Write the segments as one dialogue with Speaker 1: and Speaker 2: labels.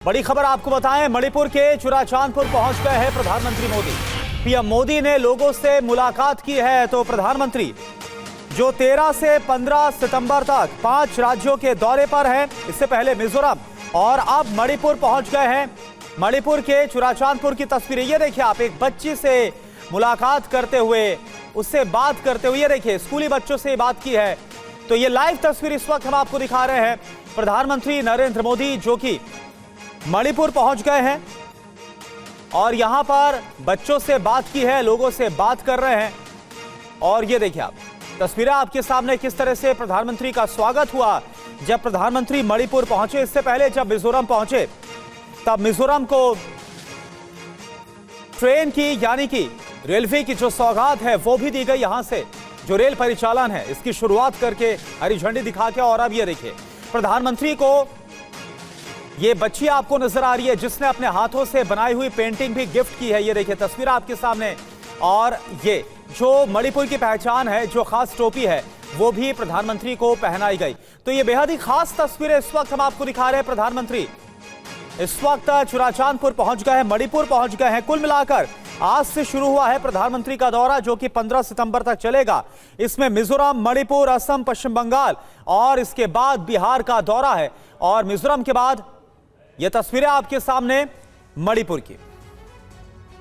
Speaker 1: बड़ी खबर आपको बताएं, मणिपुर के चुराचांदपुर पहुंच गए हैं प्रधानमंत्री मोदी। पीएम मोदी ने लोगों से मुलाकात की है। तो प्रधानमंत्री जो 13 से 15 सितंबर तक 5 राज्यों के दौरे पर हैं, इससे पहले मिजोरम और अब मणिपुर पहुंच गए हैं। मणिपुर के चुराचांदपुर की तस्वीरें ये देखिए आप, एक बच्ची से मुलाकात करते हुए, उससे बात करते हुए, ये देखिए स्कूली बच्चों से बात की है। तो ये लाइव तस्वीर इस वक्त हम आपको दिखा रहे हैं। प्रधानमंत्री नरेंद्र मोदी जो कि मणिपुर पहुंच गए हैं और यहां पर बच्चों से बात की है, लोगों से बात कर रहे हैं। और ये देखिए आप तस्वीरें आपके सामने, किस तरह से प्रधानमंत्री का स्वागत हुआ जब प्रधानमंत्री मणिपुर पहुंचे। इससे पहले जब मिजोरम पहुंचे तब मिजोरम को ट्रेन की यानी कि रेलवे की जो सौगात है वो भी दी गई। यहां से जो रेल परिचालन है इसकी शुरुआत करके हरी झंडी दिखा के, और अब ये देखिए प्रधानमंत्री को ये बच्ची आपको नजर आ रही है जिसने अपने हाथों से बनाई हुई पेंटिंग भी गिफ्ट की है। ये देखिए तस्वीर आपके सामने, और ये जो मणिपुर की पहचान है, जो खास टोपी है, वो भी प्रधानमंत्री को पहनाई गई। तो ये बेहद ही खास तस्वीरें इस वक्त हम आपको दिखा रहे हैं। प्रधानमंत्री इस वक्त चुराचांदपुर पहुंच गए हैं, मणिपुर पहुंच गए हैं। कुल मिलाकर आज से शुरू हुआ है प्रधानमंत्री का दौरा जो कि 15 सितंबर तक चलेगा। इसमें मिजोरम, मणिपुर, असम, पश्चिम बंगाल और इसके बाद बिहार का दौरा है। और मिजोरम के बाद ये तस्वीरें आपके सामने मणिपुर की।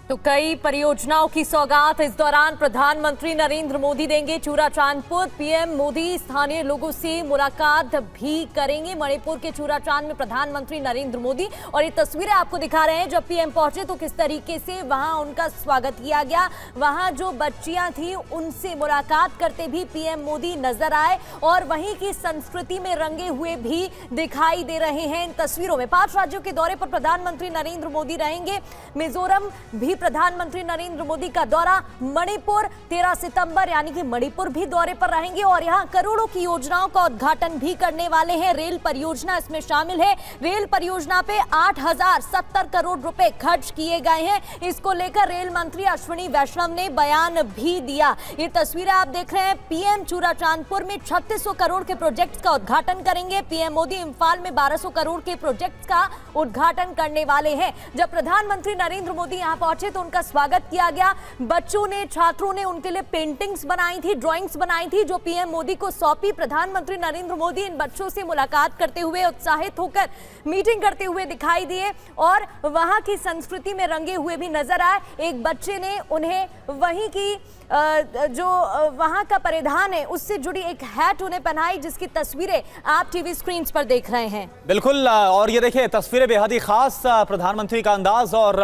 Speaker 2: तो कई परियोजनाओं की सौगात इस दौरान प्रधानमंत्री नरेंद्र मोदी देंगे। चूराचांदपुर पीएम मोदी स्थानीय लोगों से मुलाकात भी करेंगे। मणिपुर के चूराचांद में प्रधानमंत्री नरेंद्र मोदी, और ये तस्वीरें आपको दिखा रहे हैं जब पीएम पहुंचे तो किस तरीके से वहां उनका स्वागत किया गया। वहां जो बच्चियां थी उनसे मुलाकात करते भी पीएम मोदी नजर आए और वहीं की संस्कृति में रंगे हुए भी दिखाई दे रहे हैं इन तस्वीरों में। 5 राज्यों के दौरे पर प्रधानमंत्री नरेंद्र मोदी रहेंगे। मिजोरम भी प्रधानमंत्री नरेंद्र मोदी का दौरा, मणिपुर 13 सितंबर यानी कि मणिपुर भी दौरे पर रहेंगे और यहां करोड़ों की योजनाओं का उद्घाटन भी करने वाले हैं। रेल परियोजना इसमें शामिल है। रेल परियोजना पे 8070 करोड़ रुपए खर्च किए गए हैं। इसको लेकर रेल मंत्री अश्विनी वैष्णव ने बयान भी दिया। ये तस्वीरें आप देख रहे हैं। पीएम चूराचांदपुर में 3600 करोड़ के प्रोजेक्ट्स का उद्घाटन करेंगे। पीएम मोदी इम्फाल में 1200 करोड़ के प्रोजेक्ट्स का उद्घाटन करने वाले हैं। जब प्रधानमंत्री नरेंद्र मोदी यहां पहुंचे तो उनका स्वागत किया गया। बच्चों ने, छात्रों ने उनके लिए पेंटिंग्स बनाई थी, ड्राइंग्स बनाई थी जो पीएम मोदी को सौंपी। प्रधानमंत्री नरेंद्र मोदी इन बच्चों से मुलाकात करते हुए, उत्साहित होकर मीटिंग करते हुए दिखाई दिए और वहां की संस्कृति में रंगे हुए भी नजर आए। एक बच्चे ने उन्हें वहीं की जो वहां का परिधान है उससे जुड़ी एक हैट उन्हें पहनाई, जिसकी तस्वीरें आप टीवी स्क्रीन पर देख रहे हैं।
Speaker 1: बिल्कुल, और ये देखिए तस्वीरें बेहद ही खास, प्रधानमंत्री का अंदाज और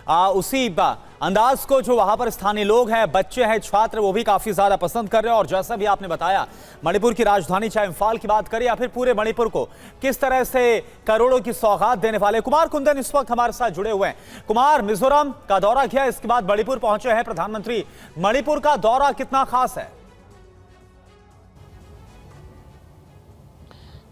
Speaker 1: उसी अंदाज को जो वहां पर स्थानीय लोग हैं, बच्चे हैं, छात्र, वो भी काफी ज्यादा पसंद कर रहे हैं। और जैसा भी आपने बताया, मणिपुर की राजधानी चाहे इम्फाल की बात करें या फिर पूरे मणिपुर को किस तरह से करोड़ों की सौगात देने वाले कुमार कुंदन इस वक्त हमारे साथ जुड़े हुए हैं। कुमार, मिजोरम का दौरा किया, इसके बाद मणिपुर पहुंचे हैं प्रधानमंत्री। मणिपुर का दौरा कितना खास है?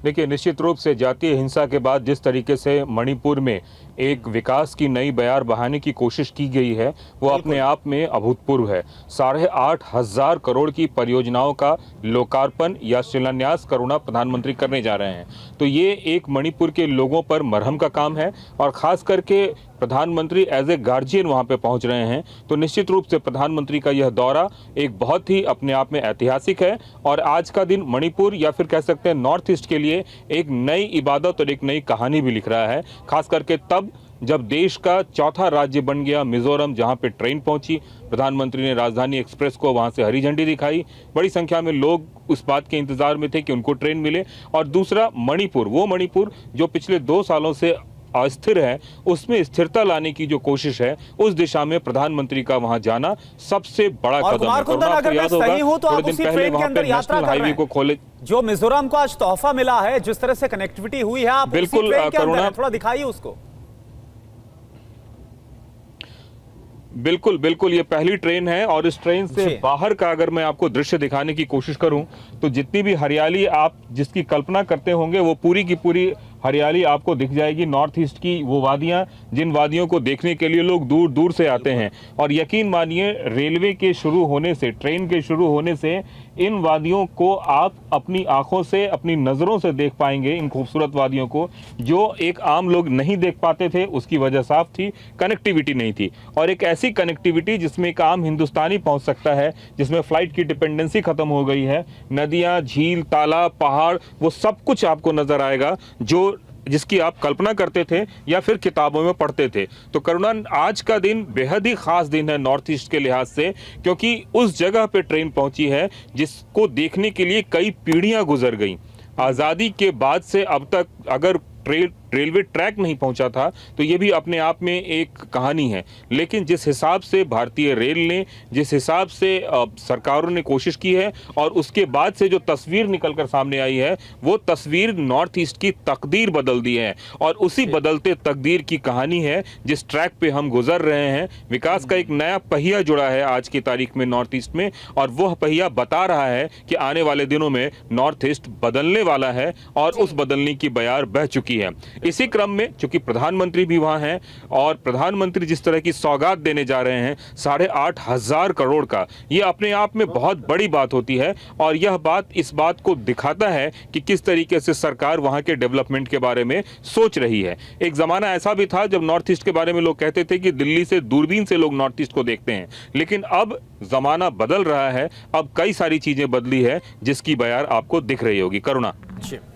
Speaker 3: देखिए, निश्चित रूप से जातीय हिंसा के बाद जिस तरीके से मणिपुर में एक विकास की नई बयार बहाने की कोशिश की गई है वो अपने आप में अभूतपूर्व है। 8500 करोड़ की परियोजनाओं का लोकार्पण या शिलान्यास करुणा प्रधानमंत्री करने जा रहे हैं। तो ये एक मणिपुर के लोगों पर मरहम का काम है और खास करके प्रधानमंत्री एज ए गार्जियन वहाँ पे पहुँच रहे हैं। तो निश्चित रूप से प्रधानमंत्री का यह दौरा एक बहुत ही अपने आप में ऐतिहासिक है और आज का दिन मणिपुर या फिर कह सकते हैं नॉर्थ ईस्ट के लिए एक नई इबादत और एक नई कहानी भी लिख रहा है। खास करके तब जब देश का चौथा राज्य बन गया मिजोरम, जहां पे ट्रेन पहुंची, प्रधानमंत्री ने राजधानी एक्सप्रेस को वहां से हरी झंडी दिखाई। बड़ी संख्या में लोग उस बात के इंतजार में थे कि उनको ट्रेन मिले। और दूसरा मणिपुर, वो मणिपुर जो पिछले 2 सालों से अस्थिर है, उसमें स्थिरता लाने की जो कोशिश है, उस दिशा में प्रधानमंत्री का वहां जाना सबसे बड़ा कदम है।
Speaker 1: अगर मैं सही हूं तो आप उसी ट्रेन के अंदर यात्रा कर रहे हैं।
Speaker 3: को खोले
Speaker 1: जो मिजोरम को आज तोहफा मिला है, जिस तरह से कनेक्टिविटी हुई है, आप
Speaker 3: बिल्कुल
Speaker 1: थोड़ा दिखाइए उसको।
Speaker 3: बिल्कुल बिल्कुल, ये पहली ट्रेन है और इस ट्रेन से बाहर का अगर मैं आपको दृश्य दिखाने की कोशिश करूं तो जितनी भी हरियाली आप जिसकी कल्पना करते होंगे वो पूरी की पूरी हरियाली आपको दिख जाएगी। नॉर्थ ईस्ट की वो वादियां, जिन वादियों को देखने के लिए लोग दूर दूर से आते हैं। और यकीन मानिए, रेलवे के शुरू होने से, ट्रेन के शुरू होने से इन वादियों को आप अपनी आंखों से, अपनी नज़रों से देख पाएंगे, इन खूबसूरत वादियों को, जो एक आम लोग नहीं देख पाते थे। उसकी वजह साफ थी, कनेक्टिविटी नहीं थी। और एक ऐसी कनेक्टिविटी जिसमें एक आम हिंदुस्तानी पहुंच सकता है, जिसमें फ्लाइट की डिपेंडेंसी खत्म हो गई है। नदियां, झील, तालाब, पहाड़, वो सब कुछ आपको नजर आएगा जिसकी आप कल्पना करते थे या फिर किताबों में पढ़ते थे। तो करुणा, आज का दिन बेहद ही खास दिन है नॉर्थ ईस्ट के लिहाज से, क्योंकि उस जगह पे ट्रेन पहुंची है जिसको देखने के लिए कई पीढ़ियां गुजर गईं। आज़ादी के बाद से अब तक अगर रेलवे ट्रैक नहीं पहुंचा था तो ये भी अपने आप में एक कहानी है। लेकिन जिस हिसाब से भारतीय रेल ने, जिस हिसाब से सरकारों ने कोशिश की है, और उसके बाद से जो तस्वीर निकलकर सामने आई है, वो तस्वीर नॉर्थ ईस्ट की तकदीर बदल दी है। और उसी बदलते तकदीर की कहानी है जिस ट्रैक पे हम गुजर रहे हैं। विकास का एक नया पहिया जुड़ा है आज की तारीख में नॉर्थ ईस्ट में, और वह पहिया बता रहा है कि आने वाले दिनों में नॉर्थ ईस्ट बदलने वाला है, और उस बदलने की बयार बह चुकी है। इसी क्रम में चूंकि प्रधानमंत्री भी वहां हैं, और प्रधानमंत्री जिस तरह की सौगात देने जा रहे हैं 8,500 करोड़ का, ये अपने आप में बहुत बड़ी बात होती है। और यह बात इस बात को दिखाता है कि किस तरीके से सरकार वहां के डेवलपमेंट के बारे में सोच रही है। एक जमाना ऐसा भी था जब नॉर्थ ईस्ट के बारे में लोग कहते थे कि दिल्ली से दूरबीन से लोग नॉर्थ ईस्ट को देखते हैं, लेकिन अब जमाना बदल रहा है। अब कई सारी चीजें बदली है जिसकी बयार आपको दिख रही होगी। करुणा,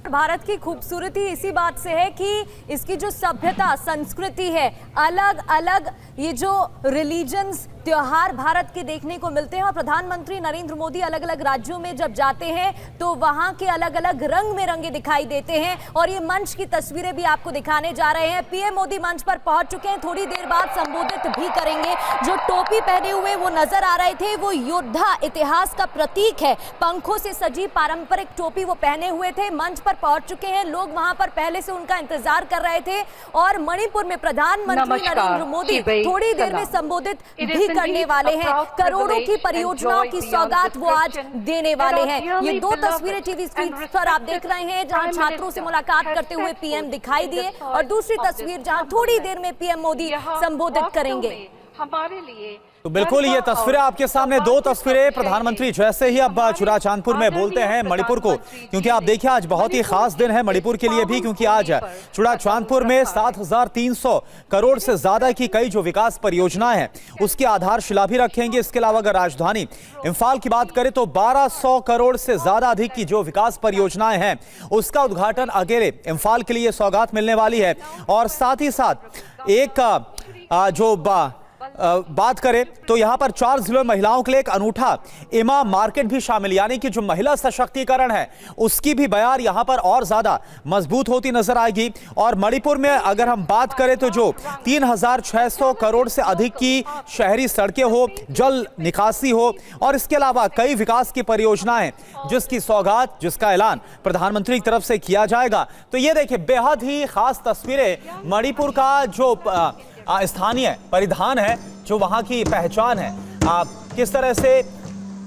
Speaker 2: भारत की खूबसूरती इसी बात से है कि इसकी जो सभ्यता, संस्कृति है, अलग अलग ये जो रिलीजन्स, त्योहार भारत के देखने को मिलते हैं। और प्रधानमंत्री नरेंद्र मोदी अलग अलग राज्यों में जब जाते हैं तो वहां के अलग अलग रंग में रंगे दिखाई देते हैं। और ये मंच की तस्वीरें भी आपको दिखाने जा रहे हैं। पीएम मोदी मंच पर पहुंच चुके हैं, थोड़ी देर बाद संबोधित भी करेंगे। जो टोपी पहने हुए वो नजर आ रहे थे, वो योद्धा, इतिहास का प्रतीक है। पंखों से सजी पारंपरिक टोपी वो पहने हुए थे, मंच पर पहुंच चुके हैं। लोग वहां पर पहले से उनका इंतजार कर रहे थे। और मणिपुर में प्रधानमंत्री नरेंद्र मोदी थोड़ी देर में संबोधित भी करने वाले हैं। करोड़ों की परियोजनाओं की सौगात वो आज देने वाले हैं। ये दो तस्वीरें टीवी स्क्रीन पर आप देख रहे हैं, जहां छात्रों से मुलाकात करते हुए पीएम दिखाई दिए, और दूसरी तस्वीर जहां थोड़ी देर में पीएम मोदी संबोधित करेंगे।
Speaker 4: हमारे लिए
Speaker 1: तो बिल्कुल ये तस्वीरें आपके सामने, दो तस्वीरें। प्रधानमंत्री जैसे ही अब चुराचांदपुर में बोलते हैं मणिपुर को, क्योंकि आप देखिए आज बहुत ही खास दिन है मणिपुर के लिए भी, क्योंकि आज चुराचांदपुर में 7,300 करोड़ से ज्यादा की कई जो विकास परियोजनाएं हैं उसकी आधारशिला भी रखेंगे। इसके अलावा अगर राजधानी इंफाल की बात करें तो 1,200 करोड़ से ज्यादा अधिक की जो विकास परियोजनाएं हैं उसका उद्घाटन अकेले इंफाल के लिए सौगात मिलने वाली है। और साथ ही साथ एक जो बात करें तो यहां पर 4 जिलों में महिलाओं के लिए एक अनूठा इमा मार्केट भी शामिल, यानी कि जो महिला सशक्तिकरण है उसकी भी बयार यहां पर और ज्यादा मजबूत होती नजर आएगी। और मणिपुर में अगर हम बात करें तो जो 3,600 करोड़ से अधिक की शहरी सड़कें हो, जल निकासी हो, और इसके अलावा कई विकास की परियोजनाएं जिसकी सौगात, जिसका ऐलान प्रधानमंत्री की तरफ से किया जाएगा। तो ये देखिए बेहद ही खास तस्वीरें। मणिपुर का जो स्थानीय परिधान है, जो वहां की पहचान है, किस तरह से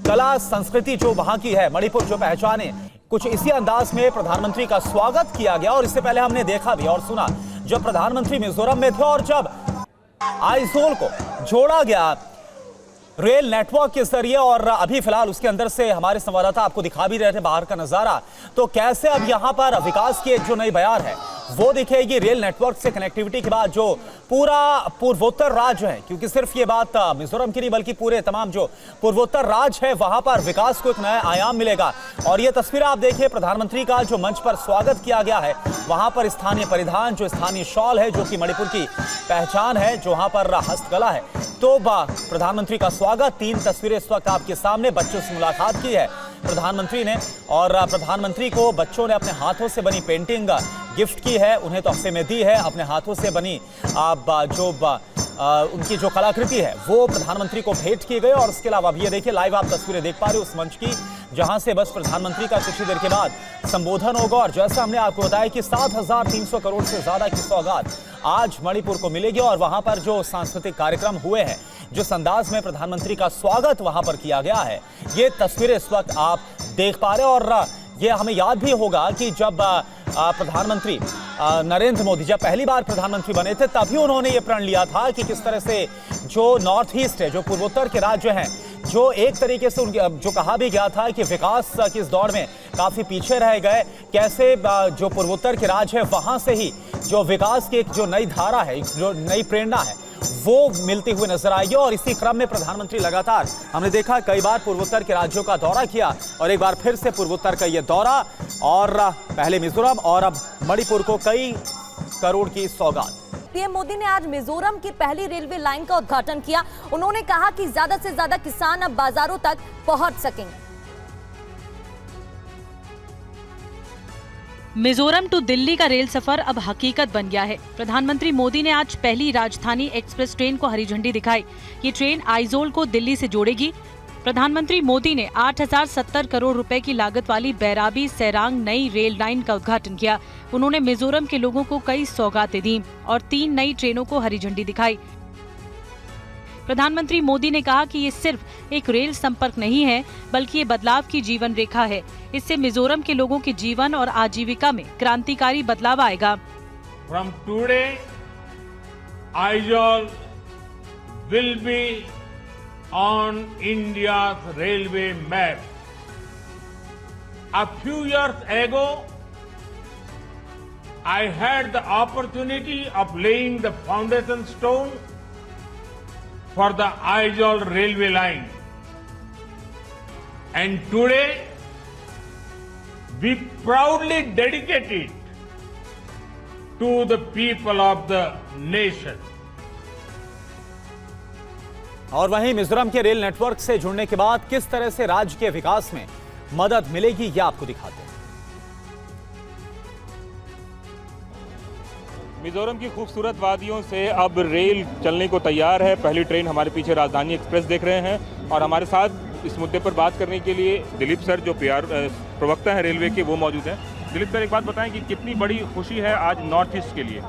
Speaker 1: कला संस्कृति जो वहां की है, मणिपुर जो पहचान है, कुछ इसी अंदाज में प्रधानमंत्री का स्वागत किया गया। और इससे पहले हमने देखा भी और सुना जब प्रधानमंत्री मिजोरम में थे और जब आइजोल को जोड़ा गया रेल नेटवर्क के जरिए, और अभी फिलहाल उसके अंदर से हमारे संवाददाता आपको दिखा भी रहे थे बाहर का नजारा, तो कैसे अब यहां पर विकास की एक जो नई बयार है वो दिखेगी। रेल नेटवर्क से कनेक्टिविटी के बाद जो पूरा पूर्वोत्तर राज्य है, क्योंकि सिर्फ ये बात मिजोरम की नहीं बल्कि पूरे तमाम जो पूर्वोत्तर राज्य है वहां पर विकास को एक नया आयाम मिलेगा। और ये तस्वीर आप देखिए, प्रधानमंत्री का जो मंच पर स्वागत किया गया है वहां पर स्थानीय परिधान, जो स्थानीय शॉल है, जो कि मणिपुर की पहचान है, जो वहां पर हस्तकला है, तो प्रधानमंत्री का स्वागत। 3 तस्वीरें इस वक्त आपके सामने। बच्चों से मुलाकात की है प्रधानमंत्री ने, और प्रधानमंत्री को बच्चों ने अपने हाथों से बनी पेंटिंग गिफ्ट की है, उन्हें तोहफे में दी है। अपने हाथों से बनी उनकी जो कलाकृति है वो प्रधानमंत्री को भेंट की गई। और इसके अलावा ये देखिए लाइव आप तस्वीरें देख पा रहे हो उस मंच की, जहां से बस प्रधानमंत्री का कुछ ही देर के बाद संबोधन होगा। और जैसा हमने आपको बताया कि 7,300 करोड़ से ज्यादा की सौगात आज मणिपुर को मिलेगी। और वहां पर जो सांस्कृतिक कार्यक्रम हुए हैं, जिस अंदाज में प्रधानमंत्री का स्वागत वहां पर किया गया है, ये तस्वीरें इस वक्त आप देख पा रहे हो। और ये हमें याद भी होगा कि जब प्रधानमंत्री नरेंद्र मोदी जब पहली बार प्रधानमंत्री बने थे तभी उन्होंने ये प्रण लिया था कि किस तरह से जो नॉर्थ ईस्ट है, जो पूर्वोत्तर के राज्य हैं, जो एक तरीके से उनके जो कहा भी गया था कि विकास की इस दौड़ में काफी पीछे रह गए, कैसे जो पूर्वोत्तर के राज्य है वहां से ही जो विकास की एक जो नई धारा है, जो नई प्रेरणा है, वो मिलती हुई नजर आएगी। और इसी क्रम में प्रधानमंत्री लगातार हमने देखा कई बार पूर्वोत्तर के राज्यों का दौरा किया और एक बार फिर से पूर्वोत्तर का यह दौरा, और पहले मिजोरम और अब मणिपुर को कई करोड़ की सौगात।
Speaker 2: पीएम मोदी ने आज मिजोरम की पहली रेलवे लाइन का उद्घाटन किया। उन्होंने कहा कि ज्यादा से ज्यादा किसान अब बाजारों तक पहुंच सकेंगे।
Speaker 4: मिजोरम टू दिल्ली का रेल सफर अब हकीकत बन गया है। प्रधानमंत्री मोदी ने आज पहली राजधानी एक्सप्रेस ट्रेन को हरी झंडी दिखाई। ये ट्रेन आइजोल को दिल्ली से जोड़ेगी। प्रधानमंत्री मोदी ने 8070 करोड़ रुपए की लागत वाली बैराबी सैरांग नई रेल लाइन का उद्घाटन किया। उन्होंने मिजोरम के लोगों को कई सौगातें दी और 3 नई ट्रेनों को हरी झंडी दिखाई। प्रधानमंत्री मोदी ने कहा कि ये सिर्फ एक रेल संपर्क नहीं है, बल्कि ये बदलाव की जीवन रेखा है। इससे मिजोरम के लोगों के जीवन और आजीविका में क्रांतिकारी बदलाव आएगा।
Speaker 5: From today, Aizawl will be on India's railway map. A few years ago, I had the opportunity of laying the foundation stone for the Aizawl railway line. And today, we proudly dedicate it to the people of the nation.
Speaker 1: और वहीं मिजोरम के rail network से जुड़ने के बाद किस तरह से राज्य के विकास में मदद मिलेगी, ये आपको दिखाते हैं।
Speaker 3: मिजोरम की खूबसूरत वादियों से अब रेल चलने को तैयार है। पहली ट्रेन हमारे पीछे राजधानी एक्सप्रेस देख रहे हैं और हमारे साथ इस मुद्दे पर बात करने के लिए दिलीप सर, जो प्रवक्ता है रेलवे के, वो मौजूद हैं। दिलीप सर, एक बात बताएं कि कितनी बड़ी खुशी है आज नॉर्थ ईस्ट के लिए?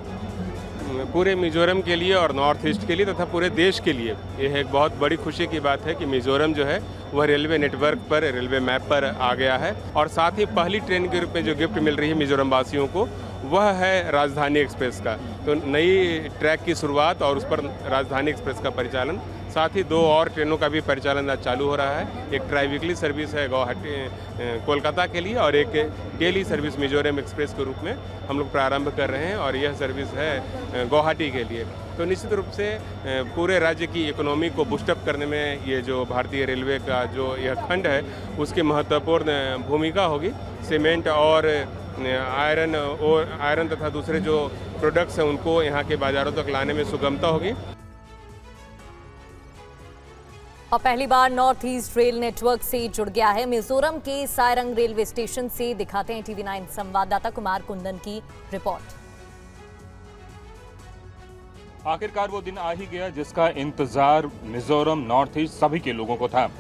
Speaker 6: पूरे मिजोरम के लिए और नॉर्थ ईस्ट के लिए तथा पूरे देश के लिए यह एक बहुत बड़ी खुशी की बात है कि मिजोरम जो है वह रेलवे नेटवर्क पर, रेलवे मैप पर आ गया है। और साथ ही पहली ट्रेन के रूप में जो गिफ्ट मिल रही है मिजोरम वासियों को, वह है राजधानी एक्सप्रेस का। तो नई ट्रैक की शुरुआत और उस पर राजधानी एक्सप्रेस का परिचालन, साथ ही 2 और ट्रेनों का भी परिचालन आज चालू हो रहा है। एक ट्राई वीकली सर्विस है गुवाहाटी कोलकाता के लिए और एक डेली सर्विस मिजोरम एक्सप्रेस के रूप में हम लोग प्रारंभ कर रहे हैं और यह सर्विस है गुवाहाटी के लिए। तो निश्चित रूप से पूरे राज्य की इकोनॉमी को बूस्टअप करने में ये जो भारतीय रेलवे का जो यह खंड है उसकी महत्वपूर्ण भूमिका होगी। सीमेंट और आयरन तथा दूसरे जो प्रोडक्ट्स हैं उनको यहाँ के बाजारों तक लाने में सुगमता होगी।
Speaker 2: और पहली बार नॉर्थ ईस्ट रेल नेटवर्क से जुड़ गया है मिजोरम के सायरंग रेलवे स्टेशन से। दिखाते हैं TV9 संवाददाता कुमार कुंदन की रिपोर्ट।
Speaker 3: आखिरकार वो दिन आ ही गया जिसका इंतजार मिजोरम, नॉर्थ ईस्ट सभी के लोगों को था।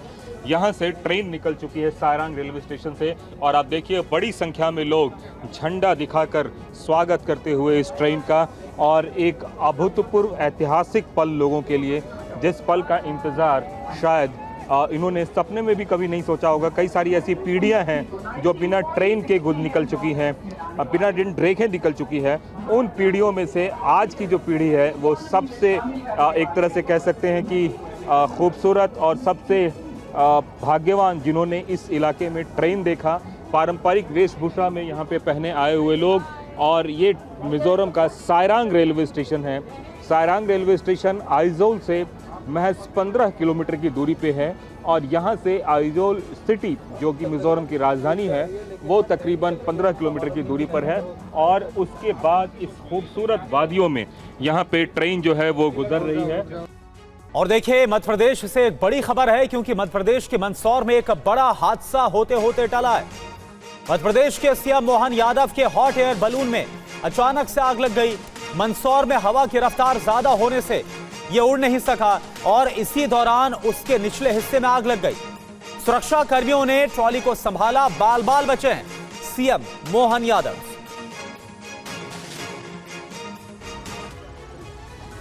Speaker 3: यहाँ से ट्रेन निकल चुकी है सायरंग रेलवे स्टेशन से और आप देखिए बड़ी संख्या में लोग झंडा दिखाकर स्वागत करते हुए इस ट्रेन का। और एक अभूतपूर्व ऐतिहासिक पल लोगों के लिए, जिस पल का इंतजार शायद इन्होंने सपने में भी कभी नहीं सोचा होगा। कई सारी ऐसी पीढ़ियां हैं जो बिना ट्रेन के गुजर निकल चुकी हैं, बिना रेखें निकल चुकी है। उन पीढ़ियों में से आज की जो पीढ़ी है वो सबसे एक तरह से कह सकते हैं कि खूबसूरत और सबसे भाग्यवान, जिन्होंने इस इलाके में ट्रेन देखा। पारंपरिक वेशभूषा में यहाँ पे पहने आए हुए लोग। और ये मिजोरम का सायरंग रेलवे स्टेशन है। सायरंग रेलवे स्टेशन आइजोल से महज 15 किलोमीटर की दूरी पे है और यहाँ से आइजोल सिटी, जो कि मिजोरम की राजधानी है, वो तकरीबन 15 किलोमीटर की दूरी पर है। और उसके बाद इस खूबसूरत वादियों में यहाँ पे ट्रेन जो है वो गुजर रही है।
Speaker 1: और देखिए मध्य प्रदेश से एक बड़ी खबर है, क्योंकि मध्य प्रदेश के मंदसौर में एक बड़ा हादसा होते होते टला है। मध्य प्रदेश के सीएम मोहन यादव के हॉट एयर बलून में अचानक से आग लग गई। मंदसौर में हवा की रफ्तार ज्यादा होने से यह उड़ नहीं सका और इसी दौरान उसके निचले हिस्से में आग लग गई। सुरक्षा कर्मियों ने ट्रॉली को संभाला, बाल बाल बचे हैं सीएम मोहन यादव।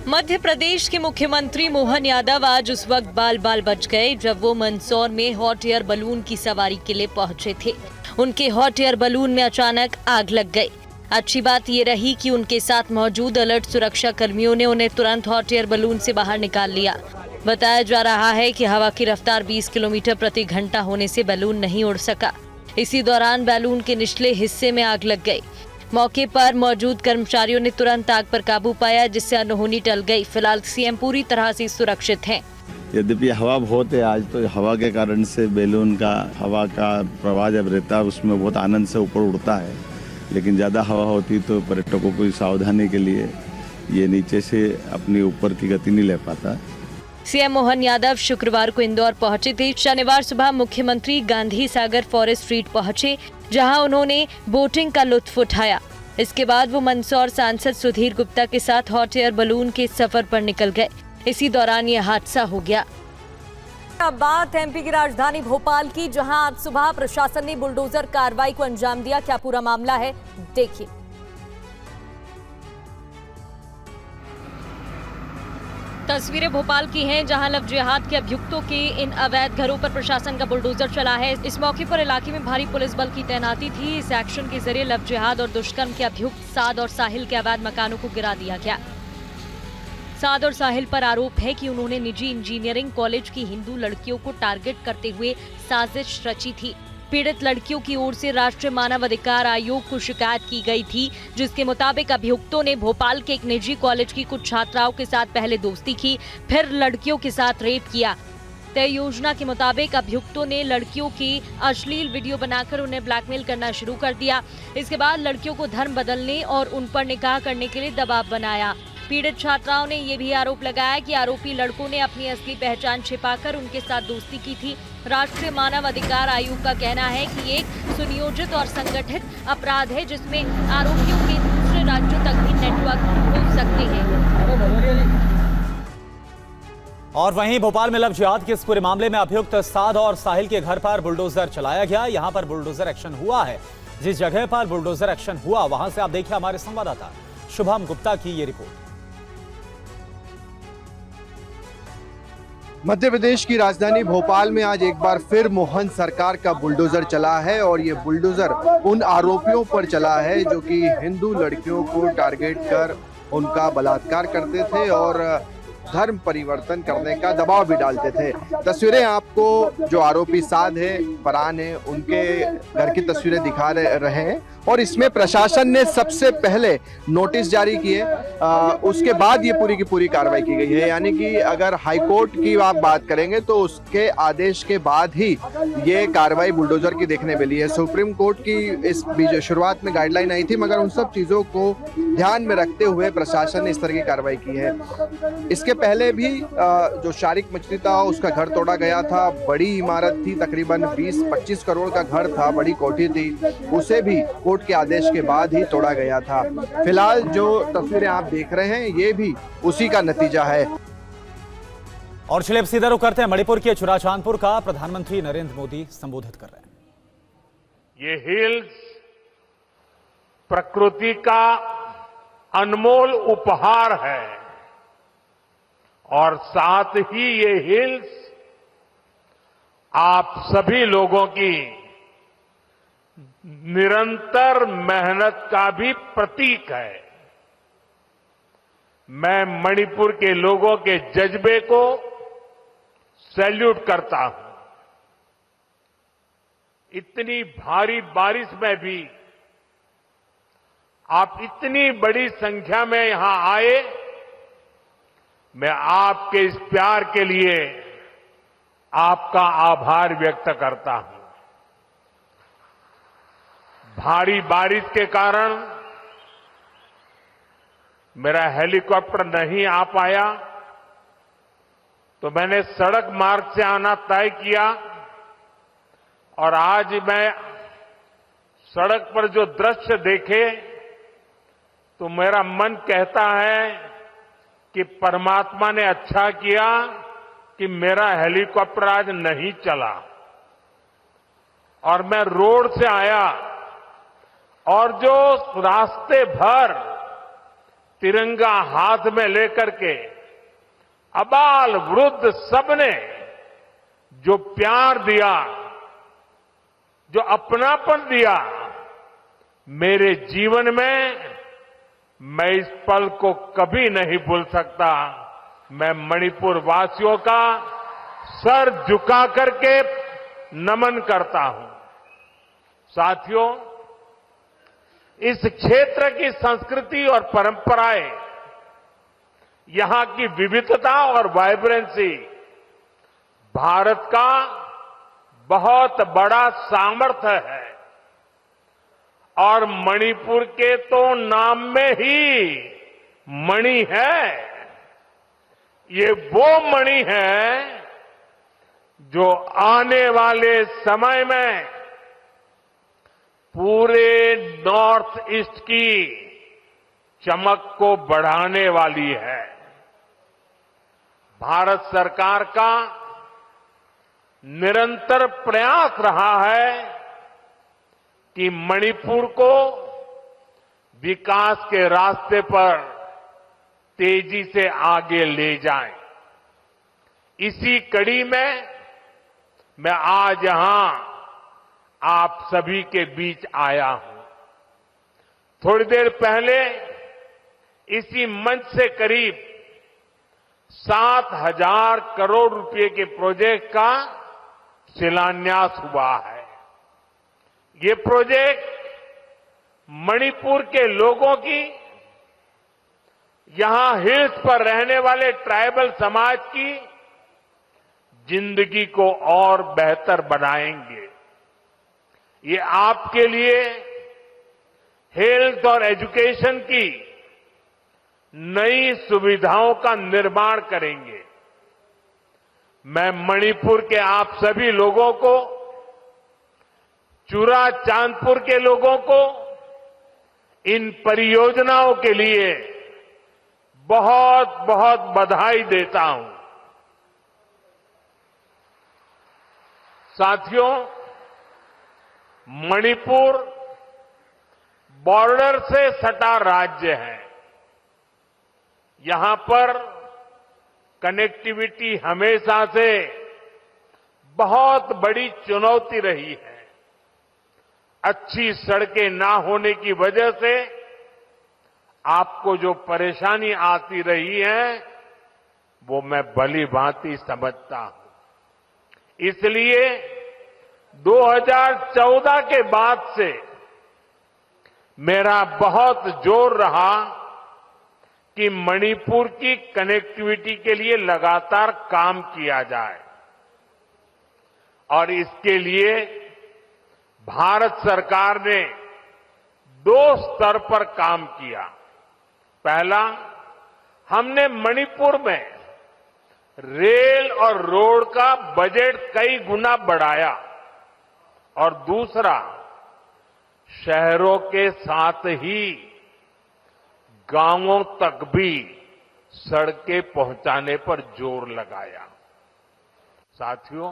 Speaker 4: मध्य प्रदेश के मुख्यमंत्री मोहन यादव आज उस वक्त बाल बाल बच गए जब वो मंदसौर में हॉट एयर बलून की सवारी के लिए पहुंचे थे। उनके हॉट एयर बलून में अचानक आग लग गई। अच्छी बात ये रही कि उनके साथ मौजूद अलर्ट सुरक्षा कर्मियों ने उन्हें तुरंत हॉट एयर बलून से बाहर निकाल लिया।
Speaker 7: बताया जा रहा है कि हवा की रफ्तार 20 किलोमीटर प्रति घंटा होने से बैलून नहीं उड़ सका। इसी दौरान बैलून के निचले हिस्से में आग लग गई। मौके पर मौजूद कर्मचारियों ने तुरंत आग पर काबू पाया, जिससे अनहोनी टल गई। फिलहाल सीएम पूरी तरह से सुरक्षित हैं।
Speaker 8: यद्यपि हवा बहुत है आज, तो हवा के कारण से बैलून का हवा का प्रवाह जब रहता है उसमें बहुत आनंद से ऊपर उड़ता है, लेकिन ज़्यादा हवा होती तो पर्यटकों को सावधानी के लिए ये नीचे से अपनी ऊपर की गति नहीं ले पाता।
Speaker 7: सीएम मोहन यादव शुक्रवार को इंदौर पहुंचे थे। शनिवार सुबह मुख्यमंत्री गांधी सागर फॉरेस्ट स्ट्रीट पहुंचे, जहां उन्होंने बोटिंग का लुत्फ उठाया। इसके बाद वो मंदसौर सांसद सुधीर गुप्ता के साथ हॉट एयर बलून के सफर पर निकल गए। इसी दौरान ये हादसा हो गया।
Speaker 2: अब बात एमपी की राजधानी भोपाल की, जहां आज सुबह प्रशासन ने बुलडोजर कार्रवाई को अंजाम दिया। क्या पूरा मामला है, देखिए।
Speaker 4: तस्वीरें भोपाल की हैं, जहां लव जिहाद के अभियुक्तों के इन अवैध घरों पर प्रशासन का बुलडोजर चला है। इस मौके पर इलाके में भारी पुलिस बल की तैनाती थी। इस एक्शन के जरिए लव जिहाद और दुष्कर्म के अभियुक्त साद और साहिल के अवैध मकानों को गिरा दिया गया। साद और साहिल पर आरोप है कि उन्होंने निजी इंजीनियरिंग कॉलेज की हिंदू लड़कियों को टारगेट करते हुए साजिश रची थी। पीड़ित लड़कियों की ओर से राष्ट्रीय मानव अधिकार आयोग को शिकायत की गई थी, जिसके मुताबिक अभियुक्तों ने भोपाल के एक निजी कॉलेज की कुछ छात्राओं के साथ पहले दोस्ती की, फिर लड़कियों के साथ रेप किया। तय योजना के मुताबिक अभियुक्तों ने लड़कियों की अश्लील वीडियो बनाकर उन्हें ब्लैकमेल करना शुरू कर दिया। इसके बाद लड़कियों को धर्म बदलने और उन पर निकाह करने के लिए दबाव बनाया। पीड़ित छात्राओं ने ये भी आरोप लगाया कि आरोपी लड़कों ने अपनी असली पहचान छिपाकर उनके साथ दोस्ती की थी। राष्ट्रीय मानव अधिकार आयोग का कहना है कि ये एक सुनियोजित और संगठित अपराध है, जिसमें आरोपियों के दूसरे राज्यों तक भी नेटवर्क हो सकते हैं।
Speaker 1: और वहीं भोपाल में लव जिहाद के इस पूरे मामले में अभियुक्त साद और साहिल के घर पर बुलडोजर चलाया गया। यहां पर बुलडोजर एक्शन हुआ है। जिस जगह पर बुलडोजर एक्शन हुआ वहां से आप देखिए हमारे संवाददाता शुभम गुप्ता की ये रिपोर्ट।
Speaker 9: मध्य प्रदेश की राजधानी भोपाल में आज एक बार फिर मोहन सरकार का बुलडोजर चला है, और ये बुलडोजर उन आरोपियों पर चला है जो कि हिंदू लड़कियों को टारगेट कर उनका बलात्कार करते थे और धर्म परिवर्तन करने का दबाव भी डालते थे। तस्वीरें आपको जो आरोपी साद है, फरहान है, उनके घर की तस्वीरें दिखा रहे हैं। और इसमें प्रशासन ने सबसे पहले नोटिस जारी किए, उसके बाद ये पूरी की पूरी कार्रवाई की गई है। यानी कि अगर हाईकोर्ट की आप बात करेंगे तो उसके आदेश के बाद ही ये कार्रवाई बुलडोजर की देखने मिली है। सुप्रीम कोर्ट की इस शुरुआत में गाइडलाइन आई थी, मगर उन सब चीज़ों को ध्यान में रखते हुए प्रशासन ने इस तरह की कार्रवाई की है। इसके पहले भी जो शारिक मछली था उसका घर तोड़ा गया था। बड़ी इमारत थी, तकरीबन 20-25 करोड़ का घर था, बड़ी कोठी थी, उसे भी कोर्ट के आदेश के बाद ही तोड़ा गया था। फिलहाल जो तस्वीरें आप देख रहे हैं ये भी उसी का नतीजा है।
Speaker 1: और चलिए अब सीधा रुख करते हैं मणिपुर के चुराचांदपुर का। प्रधानमंत्री नरेंद्र मोदी संबोधित कर रहे हैं।
Speaker 5: ये हिल्स प्रकृति का अनमोल उपहार है और साथ ही ये हिल्स आप सभी लोगों की निरंतर मेहनत का भी प्रतीक है। मैं मणिपुर के लोगों के जज्बे को सैल्यूट करता हूं। इतनी भारी बारिश में भी आप इतनी बड़ी संख्या में यहां आए, मैं आपके इस प्यार के लिए आपका आभार व्यक्त करता हूं। भारी बारिश के कारण मेरा हेलीकॉप्टर नहीं आ पाया, तो मैंने सड़क मार्ग से आना तय किया और आज मैं सड़क पर जो दृश्य देखे तो मेरा मन कहता है कि परमात्मा ने अच्छा किया कि मेरा हेलीकॉप्टर आज नहीं चला और मैं रोड से आया और जो रास्ते भर तिरंगा हाथ में लेकर के अबाल वृद्ध सबने जो प्यार दिया, जो अपनापन दिया, मेरे जीवन में मैं इस पल को कभी नहीं भूल सकता। मैं मणिपुर वासियों का सर झुका करके नमन करता हूं। साथियों, इस क्षेत्र की संस्कृति और परंपराएं, यहां की विविधता और वाइब्रेंसी भारत का बहुत बड़ा सामर्थ्य है और मणिपुर के तो नाम में ही मणि है। ये वो मणि है जो आने वाले समय में पूरे नॉर्थ ईस्ट की चमक को बढ़ाने वाली है। भारत सरकार का निरंतर प्रयास रहा है कि मणिपुर को विकास के रास्ते पर तेजी से आगे ले जाएं। इसी कड़ी में मैं आज यहां आप सभी के बीच आया हूं। थोड़ी देर पहले इसी मंच से करीब 7,000 करोड़ रुपए के प्रोजेक्ट का शिलान्यास हुआ है। ये प्रोजेक्ट मणिपुर के लोगों की, यहां हिल्स पर रहने वाले ट्राइबल समाज की जिंदगी को और बेहतर बनाएंगे। ये आपके लिए हेल्थ और एजुकेशन की नई सुविधाओं का निर्माण करेंगे। मैं मणिपुर के आप सभी लोगों को, चुराचांदपुर के लोगों को इन परियोजनाओं के लिए बहुत बहुत बधाई देता हूं। साथियों, मणिपुर बॉर्डर से सटा राज्य है। यहां पर कनेक्टिविटी हमेशा से बहुत बड़ी चुनौती रही है। अच्छी सड़कें ना होने की वजह से आपको जो परेशानी आती रही है वो मैं भली भांति समझता हूं। इसलिए 2014 के बाद से मेरा बहुत जोर रहा कि मणिपुर की कनेक्टिविटी के लिए लगातार काम किया जाए और इसके लिए भारत सरकार ने 2 स्तर पर काम किया। पहला, हमने मणिपुर में रेल और रोड का बजट कई गुना बढ़ाया और दूसरा, शहरों के साथ ही गांवों तक भी सड़कें पहुंचाने पर जोर लगाया। साथियों,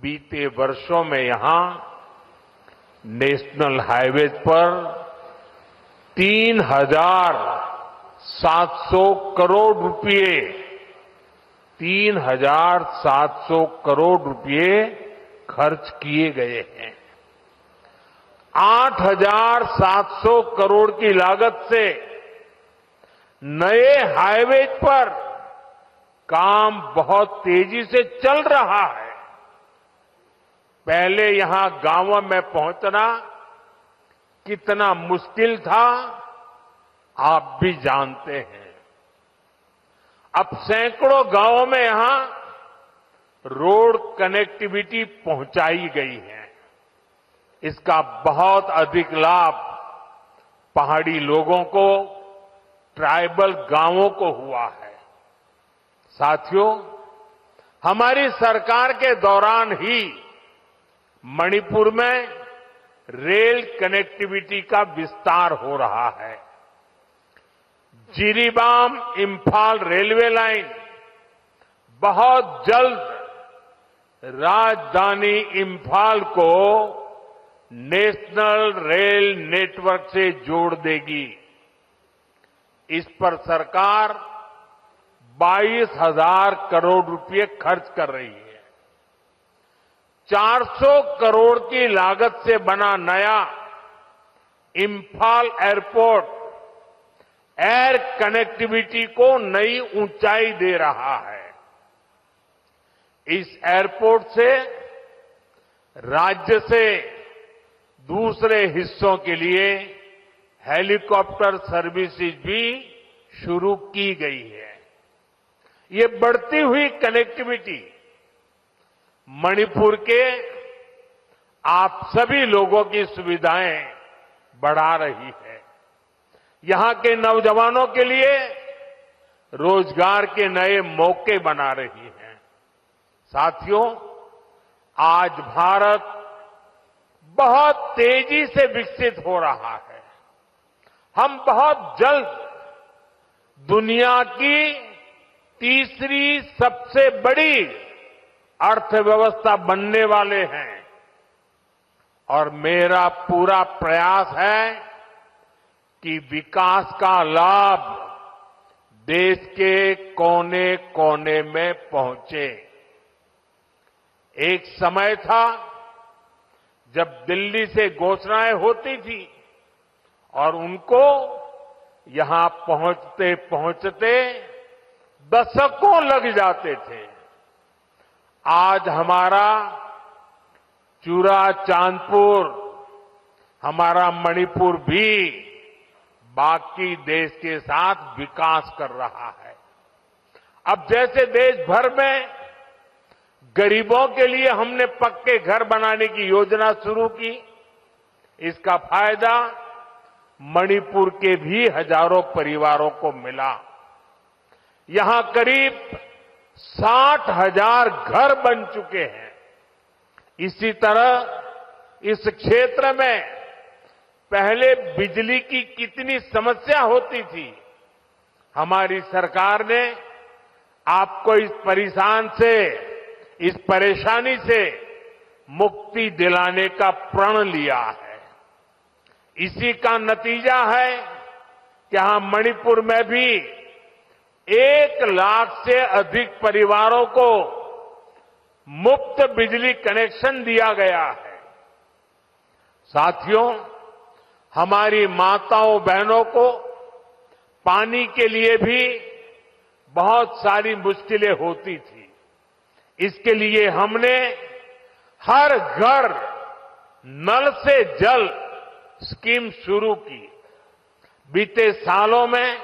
Speaker 5: बीते वर्षों में यहां नेशनल हाईवेज पर 3,700 करोड़ रुपए 3,700 करोड़ रुपए खर्च किए गए हैं। 8,700 करोड़ की लागत से नए हाईवे पर काम बहुत तेजी से चल रहा है। पहले यहां गांवों में पहुंचना कितना मुश्किल था, आप भी जानते हैं। अब सैकड़ों गांवों में यहां रोड कनेक्टिविटी पहुंचाई गई है। इसका बहुत अधिक लाभ पहाड़ी लोगों को, ट्राइबल गांवों को हुआ है। साथियों, हमारी सरकार के दौरान ही मणिपुर में रेल कनेक्टिविटी का विस्तार हो रहा है। जिरीबाम इंफाल रेलवे लाइन बहुत जल्द राजधानी इंफाल को नेशनल रेल नेटवर्क से जोड़ देगी। इस पर सरकार 22,000 करोड़ रुपए खर्च कर रही है। 400 करोड़ की लागत से बना नया इंफाल एयरपोर्ट एयर कनेक्टिविटी को नई ऊंचाई दे रहा है। इस एयरपोर्ट से राज्य से दूसरे हिस्सों के लिए हेलीकॉप्टर सर्विसेज भी शुरू की गई है। ये बढ़ती हुई कनेक्टिविटी मणिपुर के आप सभी लोगों की सुविधाएं बढ़ा रही है। यहां के नौजवानों के लिए रोजगार के नए मौके बना रही है। साथियों, आज भारत बहुत तेजी से विकसित हो रहा है। हम बहुत जल्द दुनिया की तीसरी सबसे बड़ी अर्थव्यवस्था बनने वाले हैं और मेरा पूरा प्रयास है कि विकास का लाभ देश के कोने कोने में पहुंचे। एक समय था जब दिल्ली से घोषणाएं होती थी और उनको यहां पहुंचते पहुंचते दशकों लग जाते थे। आज हमारा चूरा-चांदपुर, हमारा मणिपुर भी बाकी देश के साथ विकास कर रहा है। अब जैसे देश भर में गरीबों के लिए हमने पक्के घर बनाने की योजना शुरू की, इसका फायदा मणिपुर के भी हजारों परिवारों को मिला। यहां करीब 60,000 घर बन चुके हैं। इसी तरह इस क्षेत्र में पहले बिजली की कितनी समस्या होती थी, हमारी सरकार ने आपको इस परेशानी से मुक्ति दिलाने का प्रण लिया है। इसी का नतीजा है कि यहां मणिपुर में भी 1 लाख से अधिक परिवारों को मुफ्त बिजली कनेक्शन दिया गया है। साथियों, हमारी माताओं बहनों को पानी के लिए भी बहुत सारी मुश्किलें होती थी। इसके लिए हमने हर घर नल से जल स्कीम शुरू की। बीते सालों में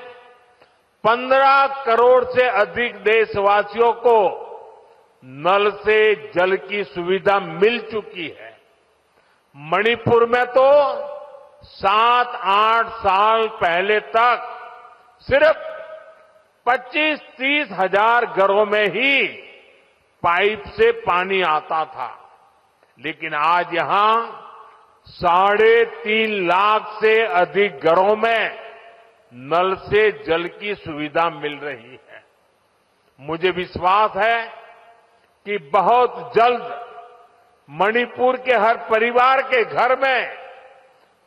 Speaker 5: 15 करोड़ से अधिक देशवासियों को नल से जल की सुविधा मिल चुकी है। मणिपुर में तो 7-8 साल पहले तक सिर्फ 25-30 हजार घरों में ही पाइप से पानी आता था, लेकिन आज यहां 3.5 लाख से अधिक घरों में नल से जल की सुविधा मिल रही है। मुझे विश्वास है कि बहुत जल्द मणिपुर के हर परिवार के घर में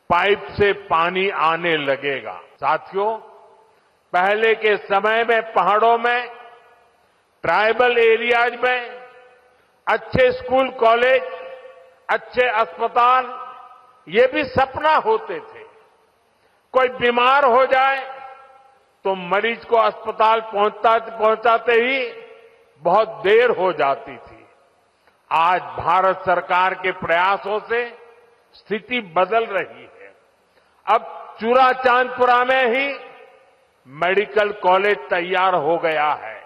Speaker 5: पाइप से पानी आने लगेगा। साथियों, पहले के समय में पहाड़ों में, ट्राइबल एरियाज में अच्छे स्कूल कॉलेज, अच्छे अस्पताल, ये भी सपना होते थे। कोई बीमार हो जाए तो मरीज को अस्पताल पहुंचाते ही बहुत देर हो जाती थी। आज भारत सरकार के प्रयासों से स्थिति बदल रही है। अब चूरा-चांदपुरा में ही मेडिकल कॉलेज तैयार हो गया है।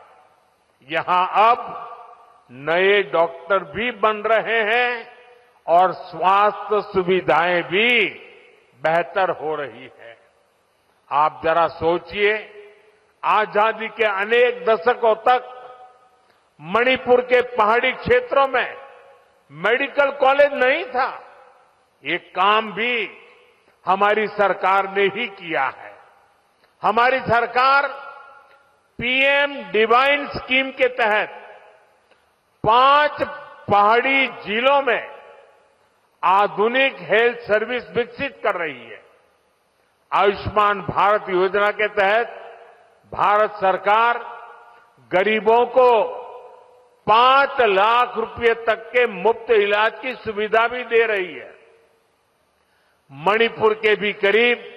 Speaker 5: यहां अब नए डॉक्टर भी बन रहे हैं और स्वास्थ्य सुविधाएं भी बेहतर हो रही है। आप जरा सोचिए, आजादी के अनेक दशकों तक मणिपुर के पहाड़ी क्षेत्रों में मेडिकल कॉलेज नहीं था। ये काम भी हमारी सरकार ने ही किया है। हमारी सरकार पीएम डिवाइन स्कीम के तहत 5 पहाड़ी जिलों में आधुनिक हेल्थ सर्विस विकसित कर रही है। आयुष्मान भारत योजना के तहत भारत सरकार गरीबों को 5 लाख रुपए तक के मुफ्त इलाज की सुविधा भी दे रही है। मणिपुर के भी करीब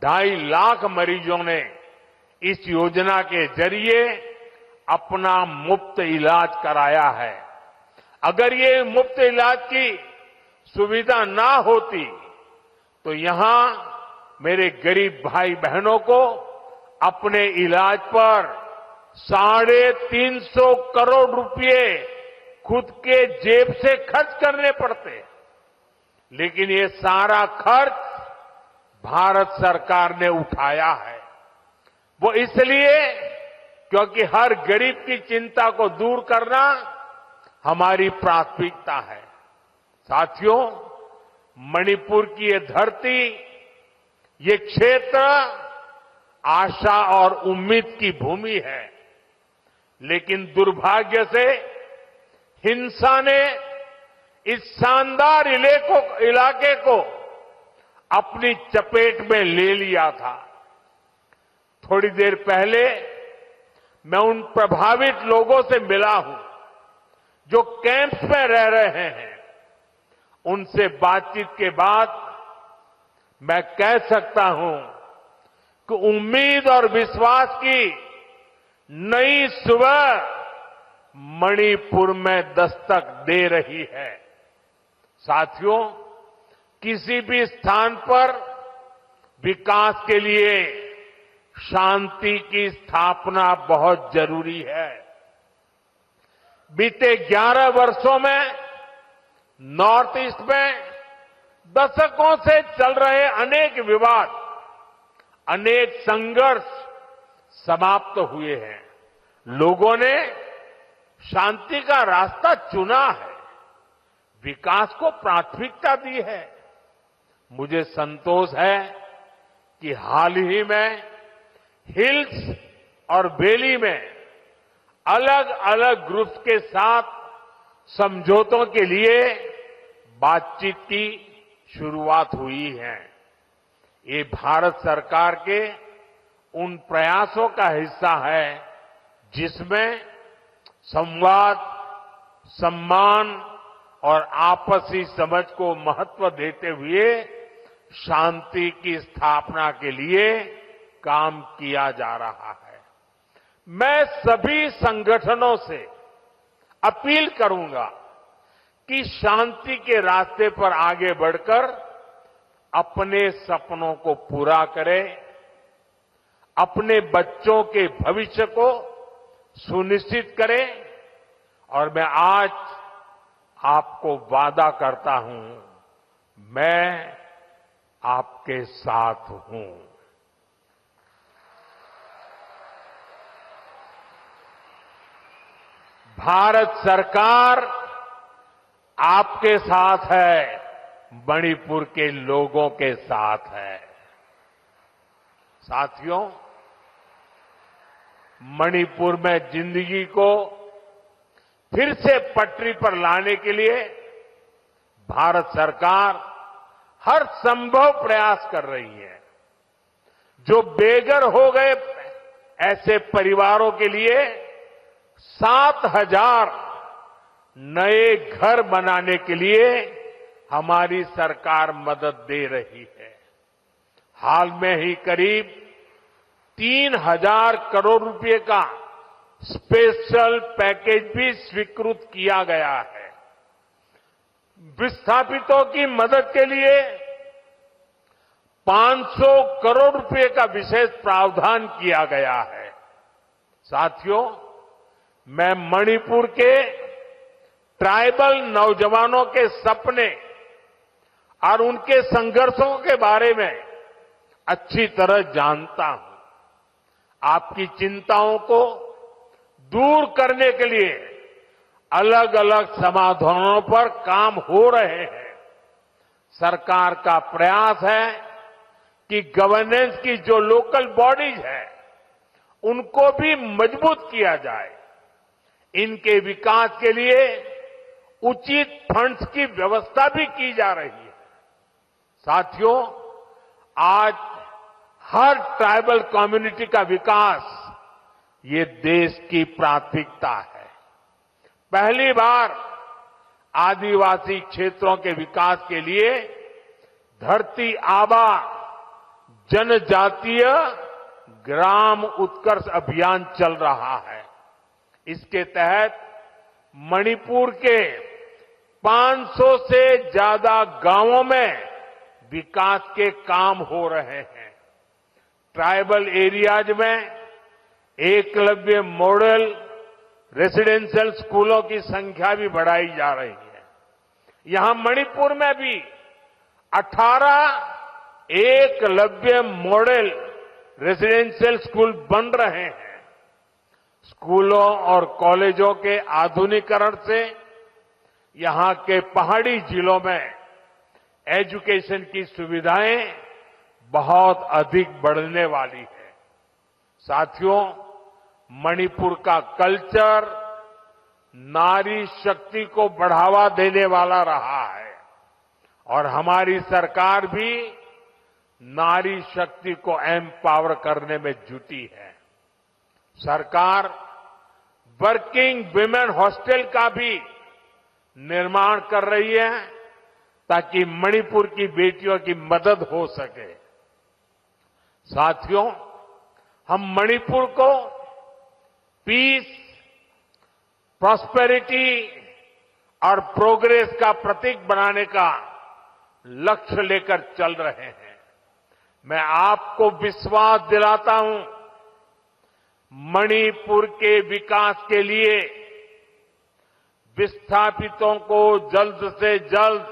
Speaker 5: 2.5 लाख मरीजों ने इस योजना के जरिए अपना मुफ्त इलाज कराया है। अगर ये मुफ्त इलाज की सुविधा ना होती तो यहां मेरे गरीब भाई बहनों को अपने इलाज पर 350 करोड़ रुपए खुद के जेब से खर्च करने पड़ते। लेकिन ये सारा खर्च भारत सरकार ने उठाया है। वो इसलिए क्योंकि हर गरीब की चिंता को दूर करना हमारी प्राथमिकता है। साथियों, मणिपुर की ये धरती, ये क्षेत्र आशा और उम्मीद की भूमि है। लेकिन दुर्भाग्य से हिंसा ने इस शानदार इलाके को अपनी चपेट में ले लिया था। थोड़ी देर पहले मैं उन प्रभावित लोगों से मिला हूं जो कैंप्स में रह रहे हैं। उनसे बातचीत के बाद मैं कह सकता हूं कि उम्मीद और विश्वास की नई सुबह मणिपुर में दस्तक दे रही है। साथियों, किसी भी स्थान पर विकास के लिए शांति की स्थापना बहुत जरूरी है। बीते 11 वर्षों में नॉर्थ ईस्ट में दशकों से चल रहे अनेक विवाद, अनेक संघर्ष समाप्त हुए हैं। लोगों ने शांति का रास्ता चुना है, विकास को प्राथमिकता दी है। मुझे संतोष है कि हाल ही में हिल्स और वैली में अलग अलग ग्रुप्स के साथ समझौतों के लिए बातचीत की शुरुआत हुई है। ये भारत सरकार के उन प्रयासों का हिस्सा है जिसमें संवाद, सम्मान और आपसी समझ को महत्व देते हुए शांति की स्थापना के लिए काम किया जा रहा है। मैं सभी संगठनों से अपील करूंगा कि शांति के रास्ते पर आगे बढ़कर अपने सपनों को पूरा करें, अपने बच्चों के भविष्य को सुनिश्चित करें। और मैं आज आपको वादा करता हूं, मैं आपके साथ हूं। भारत सरकार आपके साथ है, मणिपुर के लोगों के साथ है। साथियों, मणिपुर में जिंदगी को फिर से पटरी पर लाने के लिए भारत सरकार हर संभव प्रयास कर रही है। जो बेघर हो गए ऐसे परिवारों के लिए 7,000 नए घर बनाने के लिए हमारी सरकार मदद दे रही है। हाल में ही करीब 3,000 करोड़ रुपए का स्पेशल पैकेज भी स्वीकृत किया गया है। विस्थापितों की मदद के लिए 500 करोड़ रुपए का विशेष प्रावधान किया गया है। साथियों, मैं मणिपुर के ट्राइबल नौजवानों के सपने और उनके संघर्षों के बारे में अच्छी तरह जानता हूं। आपकी चिंताओं को दूर करने के लिए अलग अलग समाधानों पर काम हो रहे हैं। सरकार का प्रयास है कि गवर्नेंस की जो लोकल बॉडीज है उनको भी मजबूत किया जाए। इनके विकास के लिए उचित फंड्स की व्यवस्था भी की जा रही है। साथियों, आज हर ट्राइबल कम्युनिटी का विकास ये देश की प्राथमिकता है। पहली बार आदिवासी क्षेत्रों के विकास के लिए धरती आबा जनजातीय ग्राम उत्कर्ष अभियान चल रहा है। इसके तहत मणिपुर के 500 से ज्यादा गांवों में विकास के काम हो रहे हैं। ट्राइबल एरियाज में एकलव्य मॉडल रेसिडेंशियल स्कूलों की संख्या भी बढ़ाई जा रही है। यहां मणिपुर में भी 18 एकलव्य मॉडल रेसिडेंशियल स्कूल बन रहे हैं। स्कूलों और कॉलेजों के आधुनिकीकरण से यहां के पहाड़ी जिलों में एजुकेशन की सुविधाएं बहुत अधिक बढ़ने वाली है। साथियों, मणिपुर का कल्चर नारी शक्ति को बढ़ावा देने वाला रहा है और हमारी सरकार भी नारी शक्ति को एम्पावर करने में जुटी है। सरकार वर्किंग विमेन हॉस्टल का भी निर्माण कर रही है ताकि मणिपुर की बेटियों की मदद हो सके। साथियों, हम मणिपुर को पीस, प्रॉस्पेरिटी और प्रोग्रेस का प्रतीक बनाने का लक्ष्य लेकर चल रहे हैं। मैं आपको विश्वास दिलाता हूं, मणिपुर के विकास के लिए विस्थापितों को जल्द से जल्द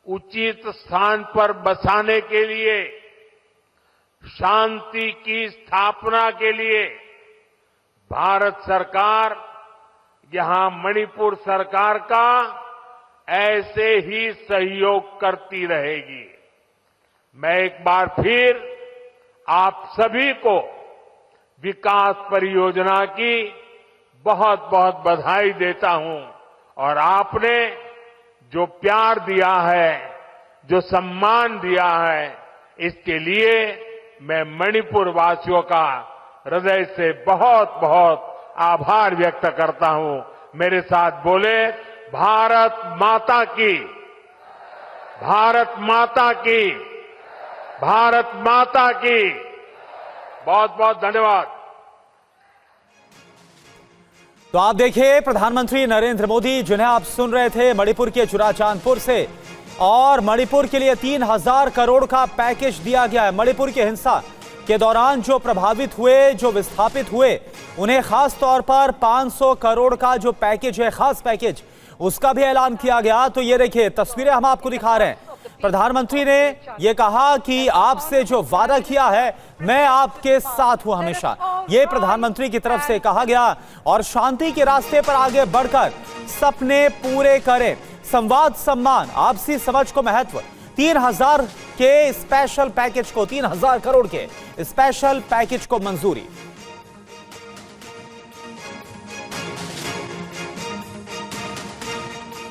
Speaker 5: उचित स्थान पर बसाने के लिए, शांति की स्थापना के लिए भारत सरकार यहां मणिपुर सरकार का ऐसे ही सहयोग करती रहेगी। मैं एक बार फिर आप सभी को विकास परियोजना की बहुत बहुत बधाई देता हूं और आपने जो प्यार दिया है, जो सम्मान दिया है, इसके लिए मैं मणिपुर वासियों का हृदय से बहुत बहुत आभार व्यक्त करता हूं। मेरे साथ बोले, भारत माता की, भारत माता की, भारत माता की। बहुत बहुत धन्यवाद।
Speaker 1: तो आप देखिए, प्रधानमंत्री नरेंद्र मोदी जिन्हें आप सुन रहे थे मणिपुर के चुराचांदपुर से, और मणिपुर के लिए 3000 करोड़ का पैकेज दिया गया है। मणिपुर की हिंसा के दौरान जो प्रभावित हुए, जो विस्थापित हुए, उन्हें खास तौर पर 500 करोड़ का जो पैकेज है, खास पैकेज, उसका भी ऐलान किया गया। तो ये देखिए तस्वीरें हम आपको दिखा रहे हैं। प्रधानमंत्री ने यह कहा कि आपसे जो वादा किया है, मैं आपके साथ हूं हमेशा। यह प्रधानमंत्री की तरफ से कहा गया और शांति के रास्ते पर आगे बढ़कर सपने पूरे करें। संवाद, सम्मान, आपसी समझ को महत्व। 3000 के स्पेशल पैकेज को, 3000 करोड़ के स्पेशल पैकेज को मंजूरी।